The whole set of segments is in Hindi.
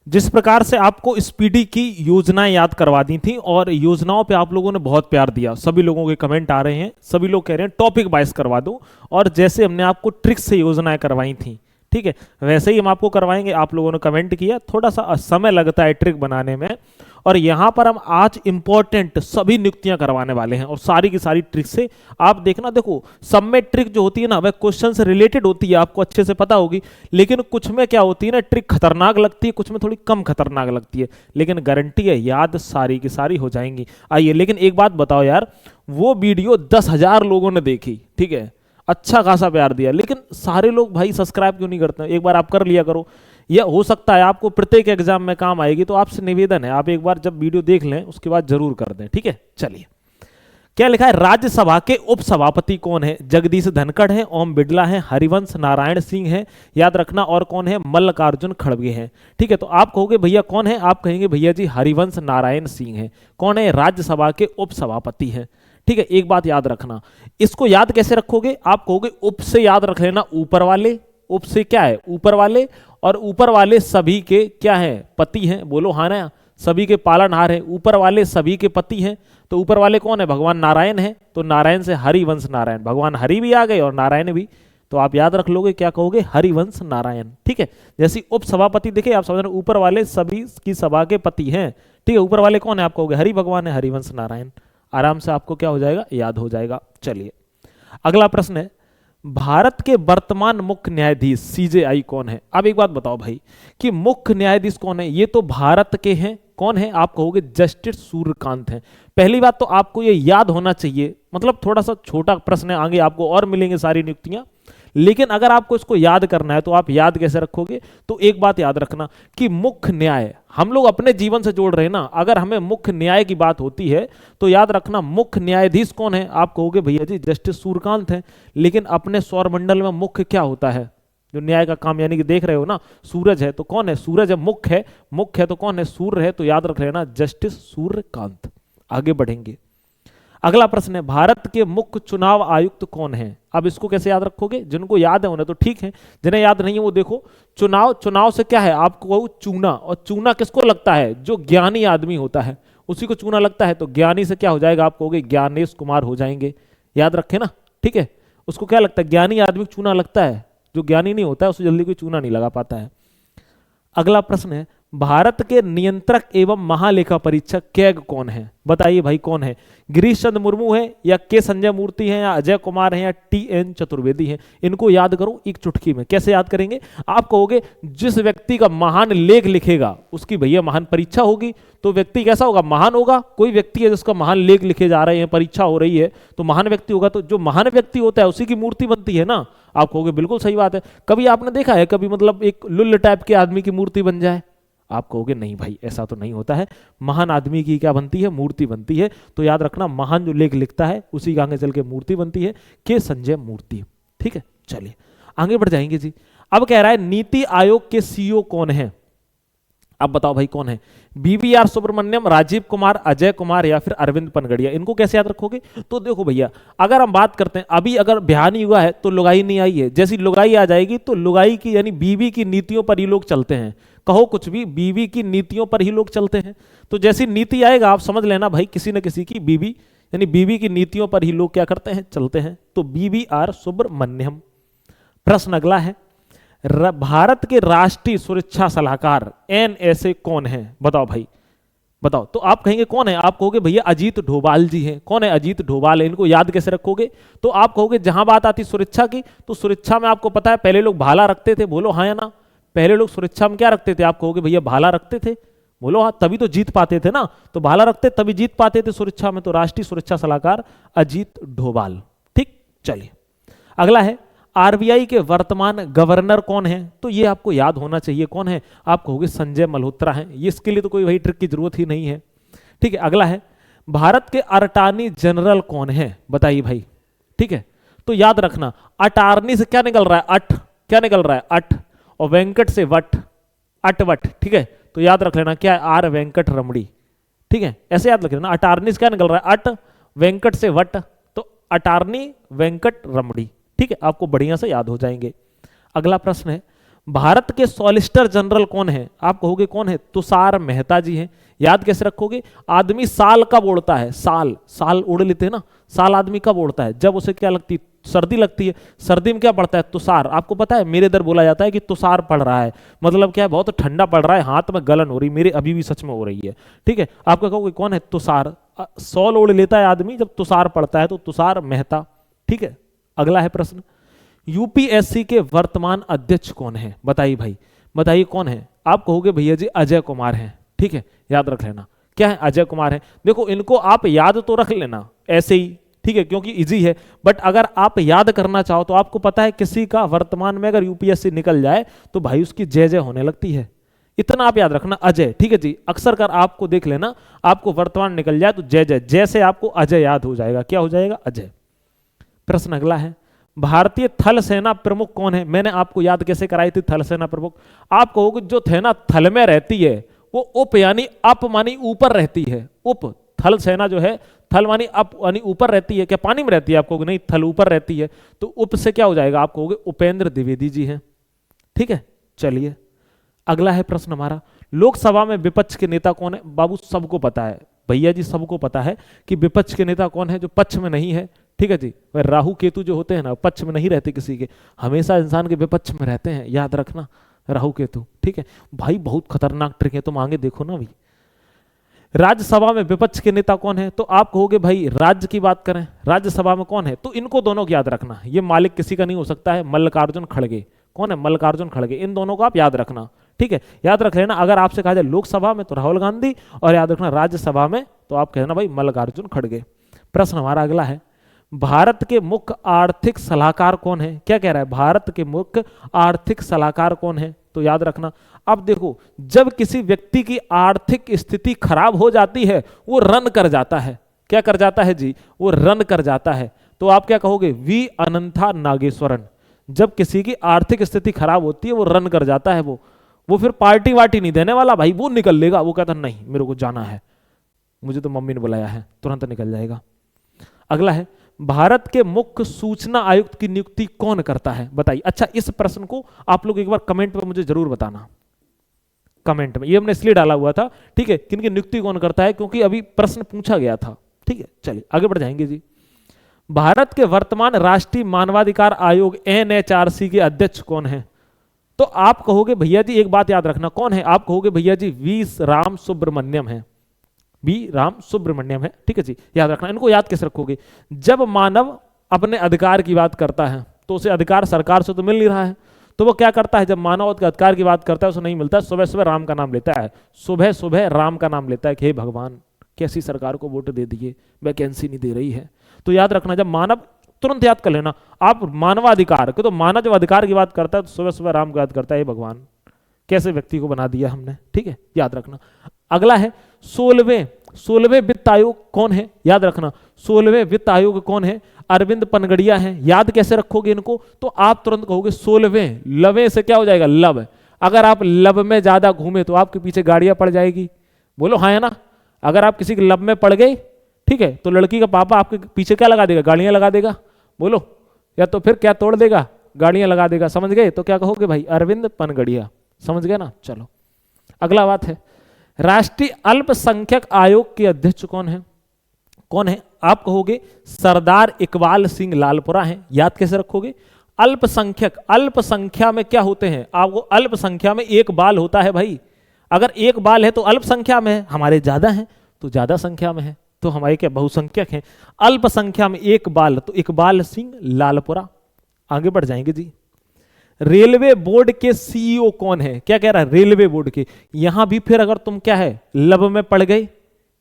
जिस प्रकार से आपको स्पीडी की योजनाएं याद करवा दी थी और योजनाओं पे आप लोगों ने बहुत प्यार दिया, सभी लोगों के कमेंट आ रहे हैं, सभी लोग कह रहे हैं टॉपिक वाइज करवा दो। और जैसे हमने आपको ट्रिक से योजनाएं करवाई थी, ठीक है, वैसे ही हम आपको करवाएंगे। आप लोगों ने कमेंट किया, थोड़ा सा समय लगता है ट्रिक बनाने में, और यहां पर हम आज इंपॉर्टेंट सभी नियुक्तियां करवाने वाले हैं और सारी की सारी ट्रिक से आप देखना। देखो, सब में ट्रिक जो होती है ना, वह क्वेश्चन से रिलेटेड होती है, आपको अच्छे से पता होगी, लेकिन कुछ में क्या होती है ना, ट्रिक खतरनाक लगती है, कुछ में थोड़ी कम खतरनाक लगती है, लेकिन गारंटी है याद सारी की सारी हो जाएंगी। आइए, लेकिन एक बात बताओ यार, वो वीडियो 10,000 लोगों ने देखी, ठीक है, अच्छा खासा प्यार दिया, लेकिन सारे लोग भाई सब्सक्राइब क्यों नहीं करते? एक बार आप कर लिया करो, यह हो सकता है आपको प्रत्येक एग्जाम में काम आएगी। तो आपसे निवेदन है, आप एक बार जब वीडियो देख लें उसके बाद जरूर कर दें, ठीक है। चलिए, क्या लिखा है? राज्यसभा के उपसभापति कौन है? जगदीश धनखड़ है, ओम बिड़ला है, हरिवंश नारायण सिंह है, याद रखना, और कौन है? मल्लिकार्जुन खड़गे हैं, ठीक है। तो आप कहोगे भैया कौन है? आप कहेंगे भैया जी हरिवंश नारायण सिंह है। कौन है? राज्यसभा के उपसभापति हैं, ठीक है। एक बात याद रखना, इसको याद कैसे रखोगे? आप कहोगे उप से याद रख लेना, ऊपर वाले। उप से क्या है? ऊपर वाले, और ऊपर वाले सभी के क्या है? पति हैं। बोलो हाँ ना, सभी के पालनहार हैं, ऊपर वाले सभी के पति हैं। तो ऊपर वाले कौन है? भगवान नारायण है, तो नारायण से हरिवंश नारायण, भगवान हरि भी आ गए और नारायण भी, तो आप याद रख लोगे, क्या कहोगे? हरिवंश नारायण, ठीक है। जैसे उपसभापति देखे, आप समझ रहे, ऊपर वाले सभी की सभा के पति हैं, ठीक है। ऊपर वाले कौन है? आप कहोगे हरि भगवान है, हरिवंश नारायण। आराम से आपको क्या हो जाएगा? याद हो जाएगा। चलिए, अगला प्रश्न है, भारत के वर्तमान मुख्य न्यायाधीश सीजेआई कौन है? अब एक बात बताओ भाई, कि मुख्य न्यायाधीश कौन है? ये तो भारत के हैं, कौन है? आप कहोगे जस्टिस सूर्यकांत हैं। पहली बात तो आपको ये याद होना चाहिए, मतलब थोड़ा सा छोटा प्रश्न है, आगे आपको और मिलेंगे सारी नियुक्तियां, लेकिन अगर आपको इसको याद करना है तो आप याद कैसे रखोगे? तो एक बात याद रखना कि मुख्य न्याय हम लोग अपने जीवन से जोड़ रहे हैं ना, अगर हमें मुख्य न्याय की बात होती है तो याद रखना मुख्य न्यायाधीश कौन है? आप कहोगे भैया जी जस्टिस सूर्यकांत हैं। लेकिन अपने सौरमंडल में मुख्य क्या होता है? जो न्याय का काम, यानी कि देख रहे हो ना, सूरज है, तो कौन है? सूरज है। मुख्य है, मुख्य है तो कौन है? सूर्य है, तो याद रख लेना जस्टिस सूर्यकांत। आगे बढ़ेंगे, अगला प्रश्न है, भारत के मुख्य चुनाव आयुक्त कौन है? अब इसको कैसे याद रखोगे? जिनको याद है उन्हें तो ठीक है, जिन्हें याद नहीं है वो देखो, चुनाव, चुनाव से क्या है? आपको चूना, और चूना किसको लगता है? जो ज्ञानी आदमी होता है उसी को चूना लगता है, तो ज्ञानी से क्या हो जाएगा? आप कहोगे ज्ञानेश कुमार हो जाएंगे, याद रखे ना, ठीक है। उसको क्या लगता है? ज्ञानी आदमी चूना लगता है, जो ज्ञानी नहीं होता है उसे जल्दी कोई चूना नहीं लगा पाता है। अगला प्रश्न है, भारत के नियंत्रक एवं महालेखा परीक्षक कैग कौन है? बताइए भाई कौन है? गिरीश चंद्र मुर्मू है, या के संजय मूर्ति है, या अजय कुमार है, या टी.एन. चतुर्वेदी है? इनको याद करो एक चुटकी में। कैसे याद करेंगे? आप कहोगे जिस व्यक्ति का महान लेख लिखेगा उसकी भैया महान परीक्षा होगी, तो व्यक्ति कैसा होगा? महान होगा। कोई व्यक्ति है जिसका महान लेख लिखे जा रहे हैं, परीक्षा हो रही है, तो महान व्यक्ति होगा, तो जो महान व्यक्ति होता है उसी की मूर्ति बनती है ना। आप कहोगे बिल्कुल सही बात है। कभी आपने देखा है कभी मतलब एक लुल्ल टाइप के आदमी की मूर्ति बन जाए? आप कहोगे नहीं भाई ऐसा तो नहीं होता है, महान आदमी की क्या बनती है? मूर्ति बनती है। तो याद रखना महान जो लेख लिखता है उसी का आगे चल के मूर्ति बनती है, के संजय मूर्ति, ठीक है। चलिए आगे बढ़ जाएंगे जी। अब कह रहा है नीति आयोग के सीईओ कौन है? अब बताओ भाई कौन है? बीवीआर सुब्रमण्यम, राजीव कुमार, अजय कुमार, या फिर अरविंद पनगड़िया? इनको कैसे याद रखोगे? तो देखो भैया, अगर हम बात करते हैं, अभी अगर बिहार युवा है तो लुगाई नहीं आई है, जैसी लुगाई आ जाएगी तो लुगाई की यानी बीवी की नीतियों पर ही लोग चलते हैं। कहो कुछ भी, बीवी की नीतियों पर ही लोग चलते हैं। तो जैसी नीति आएगा आप समझ लेना भाई किसी न किसी की बीवी, यानी बीवी की नीतियों पर ही लोग क्या करते हैं? चलते हैं। तो बीवीआर सुब्रमण्यम। प्रश्न अगला है, भारत के राष्ट्रीय सुरक्षा सलाहकार एनएसए कौन है? बताओ भाई, बताओ। तो आप कहेंगे कौन है? आप कहोगे भैया अजीत डोभाल जी हैं। कौन है? अजीत डोभाल है। इनको याद कैसे रखोगे? तो आप कहोगे जहां बात आती सुरक्षा की, तो सुरक्षा में आपको पता है पहले लोग भाला रखते थे, बोलो हाँ या ना? पहले लोग सुरक्षा में क्या रखते थे? आप कहोगे भैया भाला रखते थे, बोलो हाँ, तभी तो जीत पाते थे ना। तो भाला रखते तभी जीत पाते थे सुरक्षा में। तो राष्ट्रीय सुरक्षा सलाहकार अजीत डोभाल, ठीक। चलिए अगला है, आरबीआई के वर्तमान गवर्नर कौन है? तो ये आपको याद होना चाहिए, कौन है? आप कहोगे संजय मल्होत्रा है। ये इसके लिए तो कोई भाई ट्रिक की जरूरत ही नहीं है, ठीक है। अगला है, भारत के अटॉर्नी जनरल कौन है? बताइए भाई, ठीक है। तो याद रखना अटॉर्नी से क्या निकल रहा है? अट, क्या निकल रहा है? अट, और वेंकट से वट, अटवट, ठीक है। तो याद रख लेना क्या है? आर वेंकट रमणी, ठीक है। ऐसे याद रख लेना, अटॉर्नी से क्या निकल रहा है? अट, वेंकट से वट, तो अटॉर्नी वेंकट रमणी, ठीक है। आपको बढ़िया से याद हो जाएंगे। अगला प्रश्न है, भारत के सॉलिसिटर जनरल कौन है? आप कहोगे कौन है? तुषार मेहता जी हैं। याद कैसे रखोगे? आदमी साल कब ओढ़ता है? साल, साल ओढ़ लेते हैं ना, साल आदमी कब ओढ़ता है? जब उसे क्या लगती है? सर्दी लगती है। सर्दी में क्या पड़ता है? तुषार। आपको पता है मेरे इधर बोला जाता है कि तुषार पड़ रहा है, मतलब क्या है? बहुत ठंडा पड़ रहा है, हाथ में गलन हो रही, मेरे अभी भी सच में हो रही है। ठीक है, आपका कहोगे कौन है? तुषार। सॉल ओढ़ लेता है आदमी जब तुषार पड़ता है, तो तुषार मेहता। ठीक है, अगला है प्रश्न, यूपीएससी के वर्तमान अध्यक्ष कौन है? बताइए भाई, बताइए कौन है? आप कहोगे भैया जी अजय कुमार हैं। ठीक है, याद रख लेना क्या है? अजय कुमार है। देखो इनको आप याद तो रख लेना ऐसे ही, ठीक है, क्योंकि इजी है। बट अगर आप याद करना चाहो तो आपको पता है किसी का वर्तमान में अगर यूपीएससी निकल जाए तो भाई उसकी जय जय होने लगती है। इतना आप याद रखना, अजय। ठीक है जी, अक्सर कर आपको देख लेना, आपको वर्तमान निकल जाए तो जय जय, जैसे आपको अजय याद हो जाएगा। क्या हो जाएगा? अजय। प्रश्न अगला है, भारतीय थल सेना प्रमुख कौन है? मैंने आपको याद कैसे कराई थी थल सेना प्रमुख? आप कहोगे जो सेना थल में रहती है वो उप यानी अप मानी ऊपर रहती है। उप, थल सेना जो है, थल मानी अप यानी ऊपर रहती है। क्या पानी में रहती है? आप कहोगे नहीं, थल ऊपर रहती है, तो उप से क्या हो जाएगा? आप कहोगे उपेंद्र द्विवेदी जी हैं। ठीक है, चलिए अगला है प्रश्न हमारा, लोकसभा में विपक्ष के नेता कौन है? बाबू सबको पता है, भैया जी सबको पता है कि विपक्ष के नेता कौन है, जो पक्ष में नहीं है। ठीक है जी, वह राहु केतु जो होते हैं ना, पक्ष में नहीं रहते किसी के, हमेशा इंसान के विपक्ष में रहते हैं, याद रखना, राहु केतु। ठीक है भाई, बहुत खतरनाक ट्रिक है, तुम आगे देखो ना भाई। राज्यसभा में विपक्ष के नेता कौन है? तो आप कहोगे भाई राज्य की बात करें, राज्यसभा में कौन है? तो इनको दोनों को याद रखना, ये मालिक किसी का नहीं हो सकता है, मल्लिकार्जुन खड़गे। कौन है? मल्लिकार्जुन खड़गे। इन दोनों को आप याद रखना। ठीक है, याद रख लेना। अगर आपसे कहा जाए लोकसभा में तो राहुल गांधी, और याद रखना राज्यसभा में तो आप कहना भाई मल्लिकार्जुन खड़गे। प्रश्न हमारा अगला है, भारत के मुख्य आर्थिक सलाहकार कौन है? क्या कह रहा है? भारत के मुख्य आर्थिक सलाहकार कौन है? तो याद रखना। अब देखो, जब किसी व्यक्ति की आर्थिक स्थिति खराब हो जाती है वो रन कर जाता है। क्या कर जाता है जी? वो रन कर जाता है। तो आप क्या कहोगे? वी अनंथा नागेश्वरन। जब किसी की आर्थिक स्थिति खराब होती है वो रन कर जाता है, वो फिर पार्टी वार्टी नहीं देने वाला भाई, वो निकल लेगा। वो कहता नहीं मेरे को जाना है, मुझे तो मम्मी ने बुलाया है, तुरंत निकल जाएगा। अगला है, भारत के मुख्य सूचना आयुक्त की नियुक्ति कौन करता है? बताइए। अच्छा, इस प्रश्न को आप लोग एक बार कमेंट में मुझे जरूर बताना, कमेंट में। ये हमने इसलिए डाला हुआ था, ठीक है, किनकी नियुक्ति कौन करता है, क्योंकि अभी प्रश्न पूछा गया था। ठीक है, चलिए आगे बढ़ जाएंगे जी। भारत के वर्तमान राष्ट्रीय मानवाधिकार आयोग एनएचआरसी के अध्यक्ष कौन है? तो आप कहोगे भैया जी एक बात याद रखना, कौन है? आप कहोगे भैया जी वी राम सुब्रमण्यम है, वी राम सुब्रमण्यम है। ठीक है जी, याद रखना। इनको याद कैसे रखोगे? जब मानव अपने अधिकार की बात करता है तो उसे अधिकार सरकार से तो मिल नहीं रहा है, तो वो क्या करता है? जब मानव अधिकार की बात करता है उसे नहीं मिलता, सुबह सुबह राम का नाम लेता है, सुबह सुबह राम का नाम लेता है कि हे भगवान कैसी सरकार को वोट दे दिए, वैकेंसी नहीं दे रही है। तो याद रखना, जब मानव, तुरंत याद कर लेना आप, मानवाधिकार के, तो मानव जब अधिकार की बात करता है तो सुबह सुबह राम को याद करता है, हे भगवान कैसे व्यक्ति को बना दिया हमने। ठीक है, याद रखना। अगला है 16वें वित्त आयोग कौन है? याद रखना, 16वें वित्त आयोग कौन है? अरविंद पनगड़िया है। याद कैसे रखोगे इनको? तो आप तुरंत कहोगे 16वें, लवे से क्या हो जाएगा? लब। अगर आप लब में ज्यादा घूमे तो आपके पीछे गाड़ियां पड़ जाएगी, बोलो हाँ है ना। अगर आप किसी के लब में पड़ गए, ठीक है, तो लड़की का पापा आपके पीछे क्या लगा देगा? गाड़ियां लगा देगा, बोलो, या तो फिर क्या तोड़ देगा? गाड़ियां लगा देगा। समझ गए? तो क्या कहोगे भाई? अरविंद पनगड़िया। समझ गए ना? चलो अगला बात है, राष्ट्रीय अल्पसंख्यक आयोग के अध्यक्ष कौन है? कौन है? आप कहोगे सरदार इकबाल सिंह लालपुरा हैं। याद कैसे रखोगे? अल्पसंख्यक, अल्पसंख्या में क्या होते हैं? आपको अल्पसंख्या में एक बाल होता है भाई। अगर एक बाल है तो अल्पसंख्या में है, हमारे ज्यादा है तो ज्यादा संख्या में है, तो हमारे क्या बहुसंख्यक हैं। अल्पसंख्या में एक बाल, तो इकबाल सिंह लालपुरा। आगे बढ़ जाएंगे जी। रेलवे बोर्ड के सीईओ कौन है? क्या कह रहा है? रेलवे बोर्ड के। यहां भी फिर अगर तुम क्या है, लब में पड़ गए,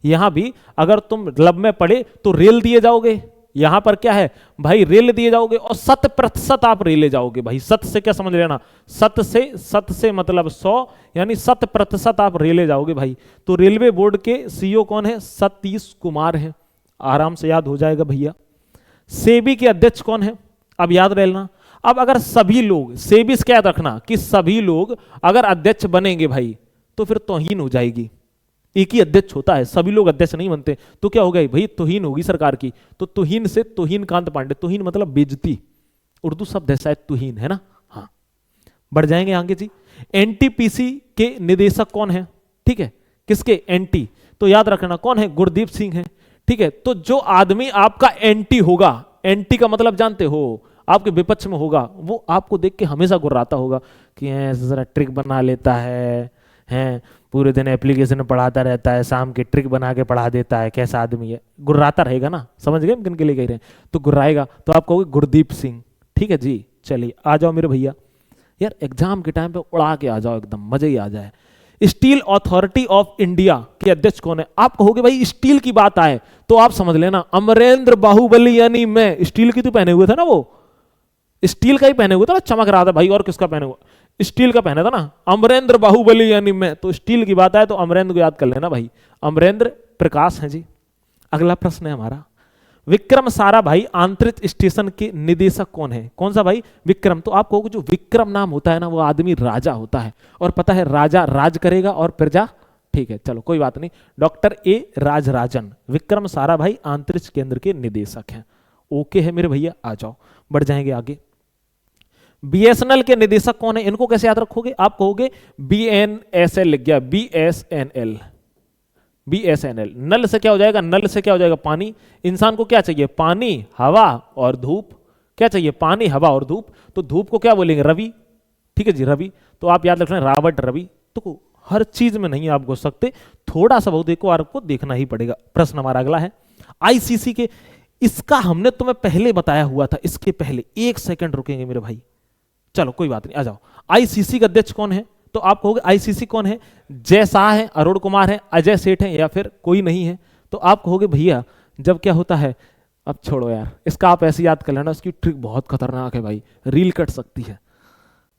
यहां भी अगर तुम लब में पड़े तो रेल दिए जाओगे। यहां पर क्या है भाई? रेल दिए जाओगे, और 100% आप रेले जाओगे भाई। 100 से क्या समझ लेना? 100 से मतलब 100, यानी 100% आप रेले जाओगे भाई। तो रेलवे बोर्ड के सीईओ कौन है? सतीश कुमार है। आराम से याद हो जाएगा भैया। सेबी के अध्यक्ष कौन है? अब याद रह लेना। अब अगर सभी लोग, सेबी से क्या याद रखना कि सभी लोग अगर अध्यक्ष बनेंगे भाई तो फिर तौहीन हो जाएगी। एक ही अध्यक्ष होता है, सभी लोग अध्यक्ष नहीं बनते, तो क्या होगा भाई? तौहीन होगी सरकार की। तो तौहीन से तौहीन कांत पांडे, तौहीन मतलब बेइज्जती, उर्दू शब्द है शायद तौहीन, है ना? हाँ। बढ़ जाएंगे आगे जी। एनटीपीसी के निदेशक कौन है? ठीक है, किसके? एनटी, तो याद रखना कौन है? गुरदीप सिंह है। ठीक है, तो जो आदमी आपका एंटी होगा, एंटी का मतलब जानते हो, आपके विपक्ष में होगा, वो आपको देख के हमेशा गुर्राता होगा कि ऐसा जरा ट्रिक बना लेता है, पूरे दिन एप्लीकेशन पढ़ाता रहता है, शाम के ट्रिक बना के पढ़ा देता है, कैसा आदमी है, गुर्राता रहेगा ना। समझ गए किन के लिए कह रहे हैं? तो गुर्राएगा, तो आप कहोगे गुरदीप सिंह। ठीक है जी, चलिए आ जाओ मेरे भैया, यार एग्जाम के टाइम पे उड़ा के आ जाओ, एकदम मजे ही आ जाए। स्टील अथॉरिटी ऑफ इंडिया के अध्यक्ष कौन है? आप कहोगे भाई स्टील की बात आए तो आप समझ लेना अमरेंद्र बाहुबली, यानी मैं। स्टील की तो पहने हुए थे ना, वो स्टील का ही पहने हुए था ना, चमक रहा था भाई, और किसका पहने हुआ? स्टील का पहना था ना, अमरेंद्र बाहुबली यानी मैं। तो स्टील की बात आए तो अमरेंद्र को याद कर लेना भाई, अमरेंद्र प्रकाश है जी। अगला प्रश्न है हमारा, विक्रम साराभाई आंतरिक स्टेशन के निदेशक कौन है? कौन सा भाई? विक्रम। तो आप कहोगे जो विक्रम नाम होता है ना, वो आदमी राजा होता है, और पता है राजा राज करेगा और प्रजा, ठीक है चलो कोई बात नहीं, डॉक्टर ए राजराजन विक्रम साराभाई आंतरिक केंद्र के निदेशक हैं। ओके है मेरे भैया, आ जाओ बढ़ जाएंगे आगे। बीएसएनएल के निदेशक कौन है? इनको कैसे याद रखोगे? आप कहोगे बीएनएसएल लिख गया, बीएसएनएल, बीएसएनएल। नल से क्या हो जाएगा? नल से क्या हो जाएगा? पानी। इंसान को क्या चाहिए? पानी, हवा और धूप। क्या चाहिए? पानी, हवा और धूप। तो धूप को क्या बोलेंगे? रवि। ठीक है जी, रवि। तो आप याद रखना रॉबर्ट रवि। तो हर चीज में नहीं आप घुस सकते, थोड़ा सा बहुत देखो, आपको देखना ही पड़ेगा। प्रश्न हमारा अगला है, आईसीसी के, इसका हमने तुम्हें पहले बताया हुआ था, इसके पहले 1 सेकंड रुकेंगे मेरे भाई, चलो कोई बात नहीं, आ जाओ। आईसीसी का अध्यक्ष कौन है? तो आप कहोगे आईसीसी कौन है? जय शाह है, अरुण कुमार है, अजय सेठ है, या फिर कोई नहीं है? तो आप कहोगे भैया जब क्या होता है, अब छोड़ो यार, इसका आप ऐसे याद कर लेना, उसकी ट्रिक बहुत खतरनाक है भाई, रील कट सकती है।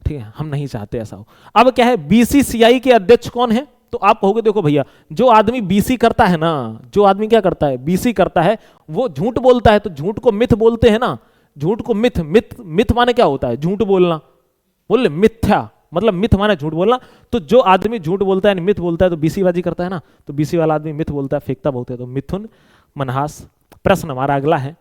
ठीक है, हम नहीं चाहते ऐसा हो। अब क्या है, बीसीसीआई के अध्यक्ष कौन है? तो आप कहोगे देखो भैया, जो आदमी बीसी करता है ना, जो आदमी क्या करता है? बीसी करता है, वो झूठ बोलता है, तो झूठ को मिथ बोलते हैं ना, झूठ को मिथ, मिथ मिथ माने क्या होता है? झूठ बोलना, बोले मिथ्या, मतलब मिथ माने झूठ बोलना। तो जो आदमी झूठ बोलता है, मिथ बोलता है, तो बीसी बाजी करता है ना, तो बीसी वाला आदमी मिथ बोलता है, फेंकता बहुत है, तो मिथुन मनहास। प्रश्न हमारा अगला है,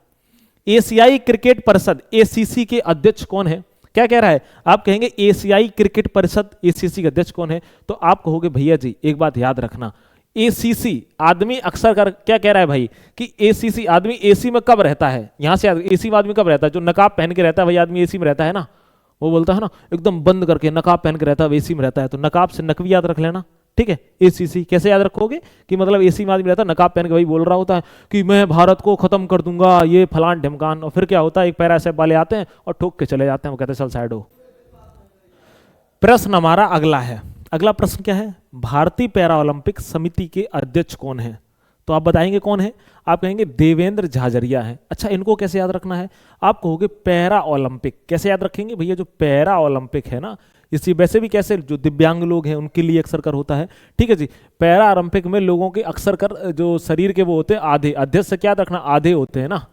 एशियाई क्रिकेट परिषद एसीसी के अध्यक्ष कौन है? क्या कह रहा है? आप कहेंगे एशियाई क्रिकेट परिषद एसीसी के अध्यक्ष कौन है? तो आप कहोगे भैया जी एक बात याद रखना, एसीसी आदमी अक्सर कर क्या कह रहा है भाई, कि एसीसी आदमी एसी में कब रहता है? यहां से एसी में आदमी कब रहता है? जो नकाब पहन के रहता है भाई, आदमी एसी में रहता है ना, वो बोलता है ना एकदम बंद करके नकाब पहन के रहता है, एसी में रहता है, तो नकाब से नकवी याद रख लेना। ठीक है, एसीसी कैसे याद रखोगे? कि मतलब एसी में आदमी रहता है, नकाब पहन के भाई बोल रहा होता है कि मैं भारत को खत्म कर दूंगा, ये फलान ढिमकान, और फिर क्या होता है, एक पैरा ऐसे वाले आते हैं और ठोक के चले जाते हैं, वो कहते हैं चल साइड हो। प्रश्न हमारा अगला है, अगला प्रश्न क्या है, भारतीय पैरा ओलंपिक समिति के अध्यक्ष कौन है? तो आप बताएंगे कौन है? आप कहेंगे देवेंद्र झाझड़िया है। अच्छा, इनको कैसे याद रखना है? आप कहोगे पैरा ओलंपिक। कैसे याद रखेंगे भैया? जो पैरा ओलंपिक है ना, इसी वैसे भी कैसे जो दिव्यांग लोग हैं उनके लिए अक्सर कर होता है। ठीक है जी, पैरा ओलंपिक में लोगों के अक्सर कर जो शरीर के वो होते हैं आधे, अध्यक्ष से क्या याद रखना, आधे होते हैं ना,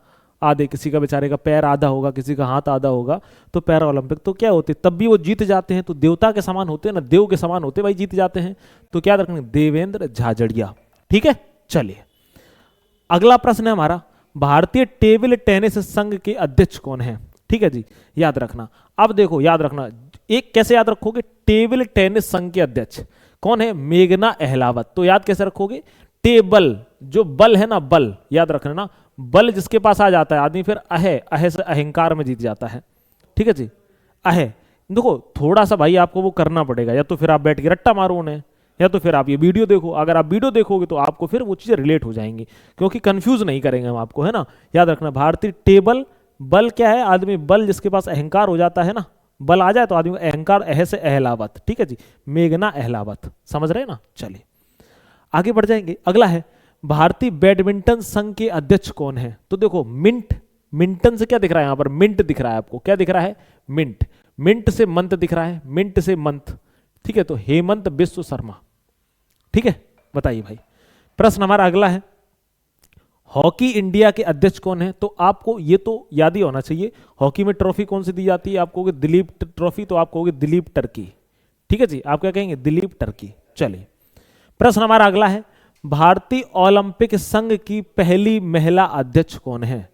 आधे, किसी का बेचारे का पैर आधा होगा, किसी का हाथ आधा होगा, तो पैरा ओलंपिक तो क्या होते, तब भी वो जीत जाते हैं, तो देवता के समान होते हैं ना, देव के समान होते भाई, जीत जाते हैं। तो क्या रखना, देवेंद्र झाझड़िया। ठीक है, चलिए अगला प्रश्न है हमारा, भारतीय टेबल टेनिस संघ के अध्यक्ष कौन है? ठीक है जी, याद रखना। अब देखो याद रखना, एक कैसे याद रखोगे, टेबल टेनिस संघ के अध्यक्ष कौन है? मेघना अहलावत। तो याद कैसे रखोगे? टेबल, जो बल है ना, बल याद रखना ना, बल जिसके पास आ जाता है आदमी, फिर अहे से अहंकार में जीत जाता है। ठीक है जी, अहे। देखो थोड़ा सा भाई आपको वो करना पड़ेगा, या तो फिर आप बैठ के रट्टा मारो उन्हें, या तो फिर आप ये वीडियो देखो। अगर आप वीडियो देखोगे तो आपको फिर वो चीजें रिलेट हो जाएंगी, क्योंकि कंफ्यूज नहीं करेंगे हम आपको, है ना। याद रखना, भारतीय टेबल, बल क्या है? आदमी बल जिसके पास अहंकार हो जाता है ना, बल आ जाए तो आदमी अहंकार, अह से अहलावत। ठीक है जी, मेघना अहलावत, समझ रहे हैं ना। चलिए आगे बढ़ जाएंगे, अगला है, भारतीय बैडमिंटन संघ के अध्यक्ष कौन है? तो देखो मिंट, मिंटन से क्या दिख रहा है? यहां पर मिंट दिख रहा है आपको, क्या दिख रहा है? मिंट। मिंट से मंत दिख रहा है, मिंट से मंथ। ठीक है, तो हेमंत बिश्व शर्मा। ठीक है, बताइए भाई। प्रश्न हमारा अगला है, हॉकी इंडिया के अध्यक्ष कौन है? तो आपको ये तो याद ही होना चाहिए, हॉकी में ट्रॉफी कौन सी दी जाती है? आप कहोगे दिलीप ट्रॉफी, तो आप कहोगे दिलीप टर्की। ठीक है जी, आप क्या कहेंगे? दिलीप टर्की। चलिए प्रश्न हमारा अगला है, भारतीय ओलंपिक संघ की पहली महिला अध्यक्ष कौन है?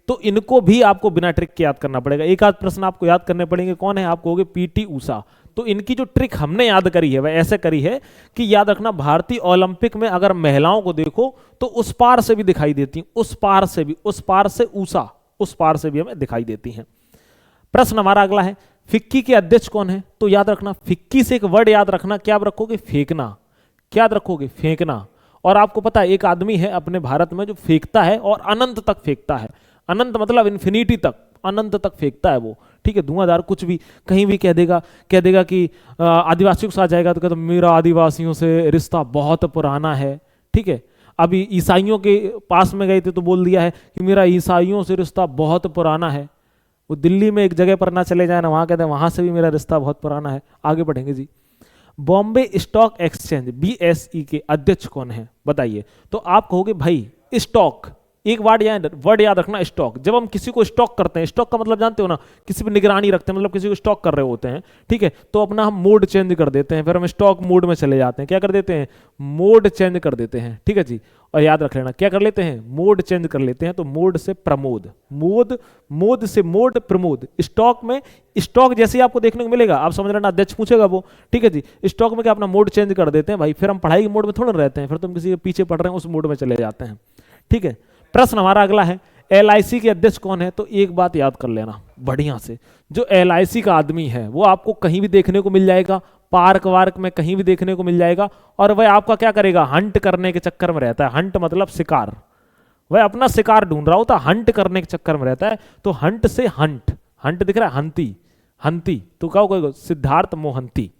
तो इनको भी आपको बिना ट्रिक के याद करना पड़ेगा, एक आध प्रश्न आपको याद करने पड़ेंगे। कौन है? आप कहोगे पीटी उषा। तो इनकी जो ट्रिक हमने याद करी है वह ऐसे करी है कि याद रखना, भारतीय ओलंपिक में अगर महिलाओं को देखो तो उस पार से भी दिखाई देती, उस पार से भी, उस पार से ऊषा, उस पार से भी हमें दिखाई देती हैं। प्रश्न हमारा अगला है, फिक्की के अध्यक्ष कौन है? तो याद रखना, फिक्की से एक वर्ड याद रखना, क्या रखोगे? फेंकना। क्या याद रखोगे? फेंकना। और आपको पता है एक आदमी है अपने भारत में जो फेंकता है और अनंत तक फेंकता है, अनंत मतलब इन्फिनिटी तक, अनंत तक फेंकता है वो, ठीक है, धुआंधार कुछ भी कहीं भी कह देगा कि आदिवासियों के साथ जाएगा तो कहता मेरा आदिवासियों से रिश्ता बहुत पुराना है, ठीक है। अभी ईसाइयों के पास में गए थे तो बोल दिया है कि मेरा ईसाइयों से रिश्ता बहुत पुराना है। वो दिल्ली में एक जगह पर ना चले जाए ना, वहां कहते हैं वहां से भी मेरा रिश्ता बहुत पुराना है। आगे बढ़ेंगे जी। बॉम्बे स्टॉक एक्सचेंज BSE के अध्यक्ष कौन है? बताइए। तो आप कहोगे भाई स्टॉक, एक वर्ड याद रखना, स्टॉक। जब हम किसी को स्टॉक करते हैं, स्टॉक का मतलब जानते हो ना, किसी पर निगरानी रखते हैं, मतलब किसी को स्टॉक कर रहे होते हैं, ठीक है, तो अपना हम मोड चेंज कर देते हैं, फिर हम स्टॉक मोड में चले जाते हैं। क्या कर देते हैं? मोड चेंज कर देते हैं, ठीक है जी। और याद रख लेना क्या कर लेते हैं? मोड चेंज कर लेते हैं। तो मोड से प्रमोद, मोद से मोड, प्रमोद। स्टॉक में स्टॉक जैसे ही आपको देखने को मिलेगा, आप समझ लेना अध्यक्ष पूछेगा वो, ठीक है जी। स्टॉक में क्या अपना मोड चेंज कर देते हैं भाई, फिर हम पढ़ाई के मोड में थोड़ा रहते हैं, फिर तुम किसी के पीछे पढ़ रहे हैं उस मोड में चले जाते हैं, ठीक है। प्रश्न हमारा अगला है, LIC के अध्यक्ष कौन है? तो एक बात याद कर लेना बढ़िया से, जो LIC का आदमी है वो आपको कहीं भी देखने को मिल जाएगा, पार्क वार्क में कहीं भी देखने को मिल जाएगा, और वह आपका क्या करेगा? हंट करने के चक्कर में रहता है। हंट मतलब शिकार, वह अपना शिकार ढूंढ रहा होता, हंट करने के चक्कर में रहता है। तो हंट से हंट, हंट दिख रहा है, हंती, हंती, तो क्या होगा? सिद्धार्थ मोहंती,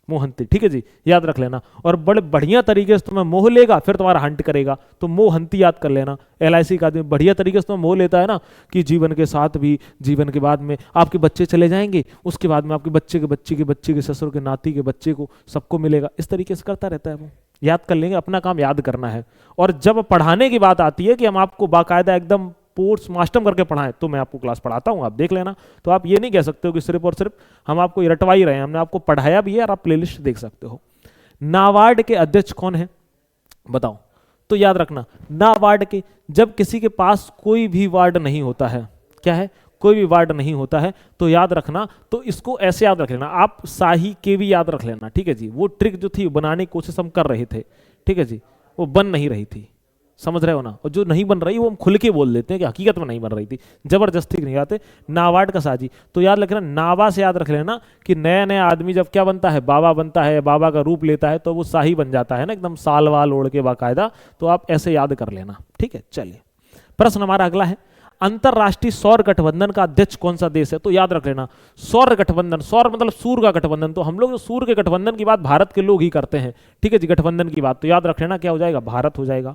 मोहंती, ठीक है जी, याद रख लेना। और बड़े बढ़िया तरीके से तुम्हें मोह लेगा, फिर तुम्हारा हंट करेगा, तो मोहंती याद कर लेना। LIC का आदमी बढ़िया तरीके से तुम्हें मोह लेता है ना, कि जीवन के साथ भी, जीवन के बाद में आपके बच्चे चले जाएंगे, उसके बाद में आपके बच्चे के बच्चे के बच्चे के ससुर के नाती के बच्चे को सबको मिलेगा, इस तरीके से करता रहता है वो। याद कर लेंगे, अपना काम याद करना है। और जब पढ़ाने की बात आती है कि हम आपको बाकायदा एकदम पोस्ट मास्टम करके पढ़ाएं, तो मैं आपको क्लास पढ़ाता हूं, आप देख लेना। तो आप ये नहीं कह सकते हो कि सिर्फ और सिर्फ हम आपको रटवा ही रहे हैं, हमने आपको पढ़ाया भी है, और आप प्लेलिस्ट देख सकते हो। नाबार्ड के अध्यक्ष कौन है? बताओ। तो याद रखना, नाबार्ड के, जब किसी के पास कोई भी वार्ड नहीं होता है, क्या है? कोई भी वार्ड नहीं होता है, तो याद रखना, तो इसको ऐसे याद रख लेना, आप शाही के भी याद रख लेना, ठीक है जी। वो ट्रिक जो थी बनाने की कोशिश हम कर रहे थे, ठीक है जी, वो बन नहीं रही थी, समझ रहे हो ना। और जो नहीं बन रही वो हम खुल के बोल देते हैं कि हकीकत में नहीं बन रही थी, जबरदस्ती नहीं आते। नाबार्ड का साजी, तो याद रखना, नाबा से याद रख लेना कि नया नया आदमी जब क्या बनता है? बाबा बनता है, बाबा का रूप लेता है, तो वो शाही बन जाता है ना, एकदम साल वाल ओढ़ के बाकायदा। तो आप ऐसे याद कर लेना, ठीक है। चलिए, प्रश्न हमारा अगला है, अंतरराष्ट्रीय सौर गठबंधन का अध्यक्ष कौन सा देश है? तो याद रख लेना, सौर गठबंधन, सौर मतलब सूर्य का गठबंधन, तो हम लोग जो सूर्य के गठबंधन की बात भारत के लोग ही करते हैं, ठीक है जी, गठबंधन की बात, तो याद रख लेना क्या हो जाएगा? भारत हो जाएगा।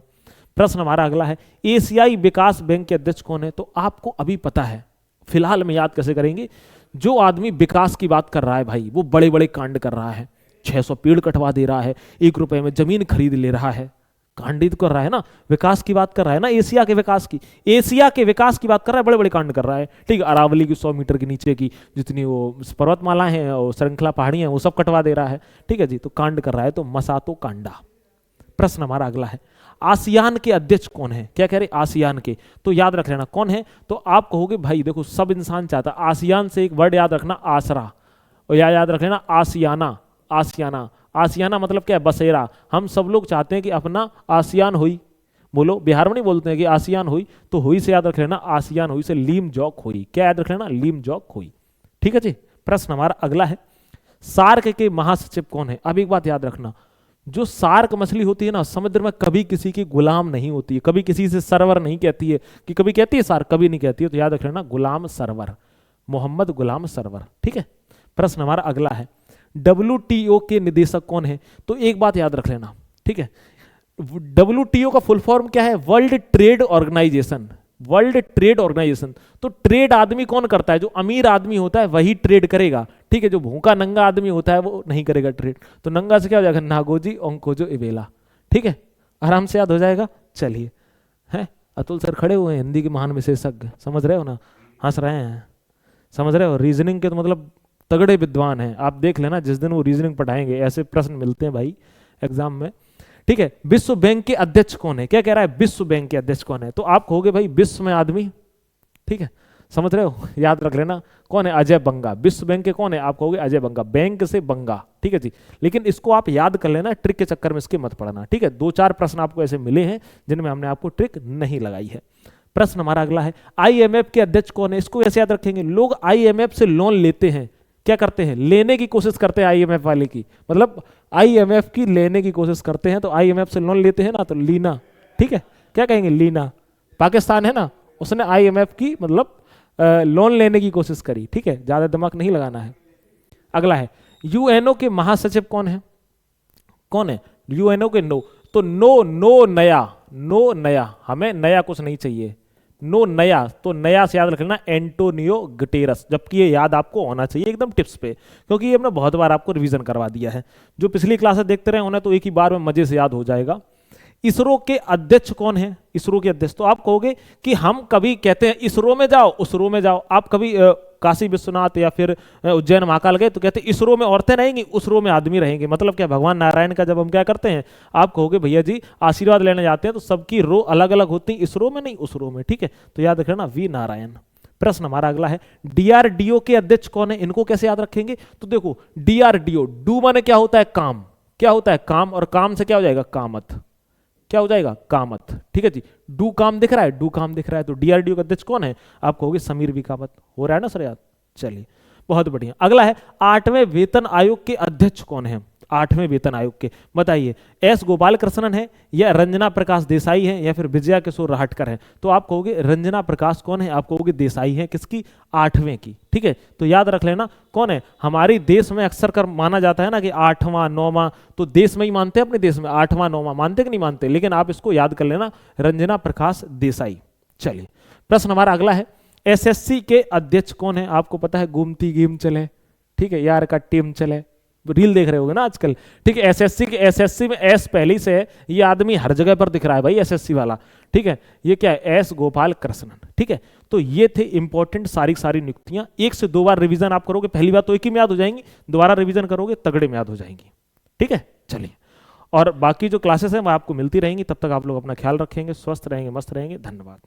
प्रश्न हमारा अगला है, एशियाई विकास बैंक के अध्यक्ष कौन है? तो आपको अभी पता है, फिलहाल में याद कैसे करेंगे? जो आदमी विकास की बात कर रहा है भाई, वो बड़े बड़े कांड कर रहा है, 600 पेड़ कटवा दे रहा है, 1 रुपए में जमीन खरीद ले रहा है, कांडित कर रहा है ना, विकास की बात कर रहा है ना, एशिया के विकास की, एशिया के विकास की बात कर रहा है, बड़े बड़े कांड कर रहा है, ठीक है। अरावली की 100 मीटर के नीचे की जितनी वो पर्वतमाला है और श्रृंखला पहाड़ियां हैं, वो सब कटवा दे रहा है, ठीक है जी, तो कांड कर रहा है, तो मसातो कांडा। प्रश्न हमारा अगला है, आसियान के अध्यक्ष कौन है? क्या कह रहे? आसियान के, तो याद रख लेना कौन है? तो आप कहोगे भाई देखो, सब इंसान चाहता, आसियान से एक वर्ड याद रखना, आसरा, और याद रख लेना आसियाना, आसियाना, आसियाना मतलब क्या है? बसेरा। हम सब लोग चाहते हैं कि अपना आसियान हुई, बोलो, बिहार में नहीं बोलते हैं कि आसियान हुई, तो हुई से याद रख लेना आसियान हुई से लीम जौक हुई, क्या याद रख लेना? लीम जौक हुई, ठीक है जी। प्रश्न हमारा अगला है, सार्क के महासचिव कौन है? अब एक बात याद रखना, जो सार्क मछली होती है ना, समुद्र में कभी किसी की गुलाम नहीं होती है, कभी किसी से सरवर नहीं कहती है, कि कभी कहती है सार्क, कभी नहीं कहती है, तो याद रख लेना गुलाम सरवर, मोहम्मद गुलाम सरवर, ठीक है। प्रश्न हमारा अगला है, WTO के निदेशक कौन है? तो एक बात याद रख लेना, ठीक है, WTO का फुल फॉर्म क्या है? World trade organisation, world trade organisation. तो ट्रेड आदमी कौन करता है? जो अमीर आदमी होता है वही ट्रेड करेगा, ठीक है, जो भूखा नंगा आदमी होता है वो नहीं करेगा ट्रेड। तो नंगा से क्या हो जाएगा? नागोजी ओंकोजो इवेला, ठीक है, आराम से याद हो जाएगा। चलिए, हैं अतुल सर खड़े हुए हैं, हिंदी के महान विशेषज्ञ, समझ रहे हो ना, हंस रहे हैं, समझ रहे हो, रीजनिंग के तो मतलब तगड़े विद्वान हैं, आप देख लेना जिस दिन वो रीजनिंग पढ़ाएंगे, ऐसे प्रश्न मिलते हैं भाई एग्जाम में, ठीक है। विश्व बैंक के अध्यक्ष कौन है? क्या कह रहा है? विश्व बैंक के अध्यक्ष कौन है? तो आप कहोगे भाई विश्व में आदमी, ठीक है, समझ रहे हो, याद रख लेना। कौन है? अजय बंगा। विश्व बैंक के कौन है? आप कहोगे अजय बंगा, बैंक से बंगा, ठीक है जी। लेकिन इसको आप याद कर लेना, ट्रिक के चक्कर में इसके मत पड़ना, ठीक है। 2-4 प्रश्न आपको ऐसे मिले हैं जिनमें हमने आपको ट्रिक नहीं लगाई है। प्रश्न हमारा अगला है, आईएमएफ के अध्यक्ष कौन है? इसको ऐसे याद रखेंगे, लोग आईएमएफ से लोन लेते हैं, क्या करते हैं? लेने की कोशिश करते हैं आईएमएफ वाले की, मतलब आईएमएफ की लेने की कोशिश करते हैं, तो आईएमएफ से लोन लेते हैं ना, तो लीना, ठीक है, क्या कहेंगे? लीना। पाकिस्तान है ना, उसने आईएमएफ की मतलब लोन लेने की कोशिश करी, ठीक है, ज्यादा दिमाग नहीं लगाना है। अगला है, यूएनओ के महासचिव कौन है? कौन है यूएनओ के? तो नो नया, हमें नया कुछ नहीं चाहिए, नो नया, तो नया से याद रखना एंटोनियो गुटेरस, जबकि ये याद आपको होना चाहिए एकदम टिप्स पे, क्योंकि ये हमने बहुत बार आपको रिवीजन करवा दिया है। जो पिछली क्लासेस देखते रहे उन्हें तो एक ही बार में मजे से याद हो जाएगा। इसरो के अध्यक्ष कौन है? इसरो के अध्यक्ष, तो आप कहोगे कि हम कभी कहते हैं इसरो में जाओ, उसरो में जाओ, आप कभी काशी विश्वनाथ या फिर उज्जैन महाकाल गए तो कहते हैं इसरो में औरतें रहेंगी, उसरो में आदमी रहेंगे, मतलब क्या? भगवान नारायण का जब हम क्या करते हैं, आप कहोगे भैया जी आशीर्वाद लेने जाते हैं तो सबकी रो अलग अलग होती है, इसरो में नहीं, उसरो में, ठीक है। तो याद रखना वी नारायण। प्रश्न हमारा अगला है, डीआरडीओ के अध्यक्ष कौन है? इनको कैसे याद रखेंगे? तो देखो डीआरडीओ, डू माने क्या होता है? काम। क्या होता है? काम, और काम से क्या हो जाएगा? कामत। क्या हो जाएगा? कामत, ठीक है जी। डू काम दिख रहा है, डू काम दिख रहा है, तो डीआरडीओ का अध्यक्ष कौन है? आप कहोगे समीर बी कामत। हो रहा है ना सर याद? चलिए बहुत बढ़िया। अगला है, 8वें वेतन आयोग के अध्यक्ष कौन है? 8वें वेतन आयोग के बताइए, एस गोपाल कृष्णन है या रंजना प्रकाश देसाई है या फिर विजया किशोर राहटकर है? तो आप कहोगे रंजना प्रकाश कौन है? आप कहोगे देसाई है, किसकी? 8वें की, ठीक है। तो याद रख लेना कौन है। हमारे देश में अक्सर कर माना जाता है ना कि 8वां 9वां, तो देश में ही मानते हैं, अपने देश में 8वां 9वां मानते कि नहीं मानते, लेकिन आप इसको याद कर लेना, रंजना प्रकाश देसाई। चलिए प्रश्न हमारा अगला है, एसएससी के अध्यक्ष कौन है? आपको पता है गोमती गेम चले, ठीक है, यार का टीम चले, रील देख रहे होगे ना आजकल, ठीक है। एसएससी में एस पहले से है, ये आदमी हर जगह पर दिख रहा है भाई एसएससी वाला, ठीक है। ये क्या है? एस गोपाल कृष्णन, ठीक है। तो ये थे इंपॉर्टेंट सारी नियुक्तियां। 1 से 2 बार रिवीजन आप करोगे, पहली बार तो एक ही में याद हो जाएंगी, दोबारा रिवीजन करोगे तगड़े में याद हो जाएंगी, ठीक है। चलिए, और बाकी जो क्लासेस हैं वो आपको मिलती रहेंगी, तब तक आप लोग अपना ख्याल रखेंगे, स्वस्थ रहेंगे, मस्त रहेंगे। धन्यवाद।